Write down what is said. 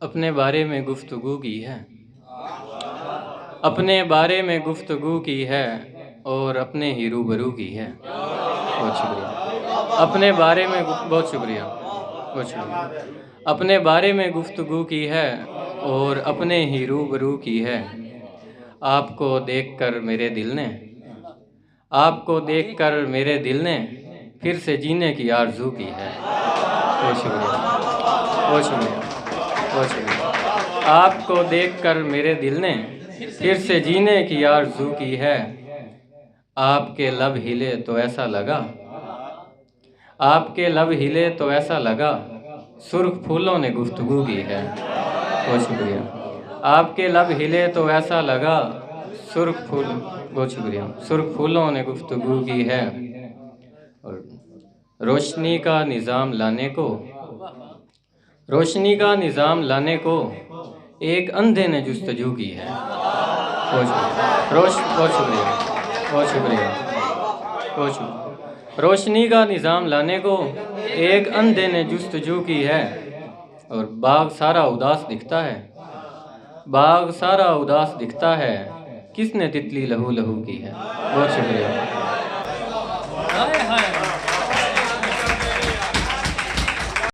اپنے بارے میں گفتگو کی ہے، اپنے بارے میں گفتگو کی ہے اور اپنے ہی روبرو کی ہے۔ بہت شکریہ۔ اپنے بارے میں بہت شکریہ، بہت شکریہ۔ اپنے بارے میں گفتگو کی ہے اور اپنے ہی روبرو کی ہے۔ آپ کو دیکھ کر میرے دل نے، آپ کو دیکھ کر میرے دل نے پھر سے جینے کی آرزو کی ہے۔ بہت شکریہ، بہت شکریہ، بہت شکریہ۔ آپ کو دیکھ کر میرے دل نے پھر سے جینے کی آرزو کی ہے۔ آپ کے لب ہلے تو ایسا لگا، آپ کے لب ہلے تو ایسا لگا سرخ پھولوں نے گفتگو کی ہے۔ بہت شکریہ۔ آپ کے لب ہلے تو ایسا لگا بہت شکریہ، سرخ پھولوں نے گفتگو کی ہے۔ اور روشنی کا نظام لانے کو، روشنی کا نظام لانے کو ایک اندھے نے جستجو کی ہے۔ بہت شکریہ، بہت شکریہ، بہت شکریہ، بہت شکریہ۔ روشنی کا نظام لانے کو ایک اندھے نے جستجو کی ہے۔ اور باغ سارا اداس دکھتا ہے، باغ سارا اداس دکھتا ہے، کس نے تتلی لہو لہو کی ہے۔ بہت شکریہ۔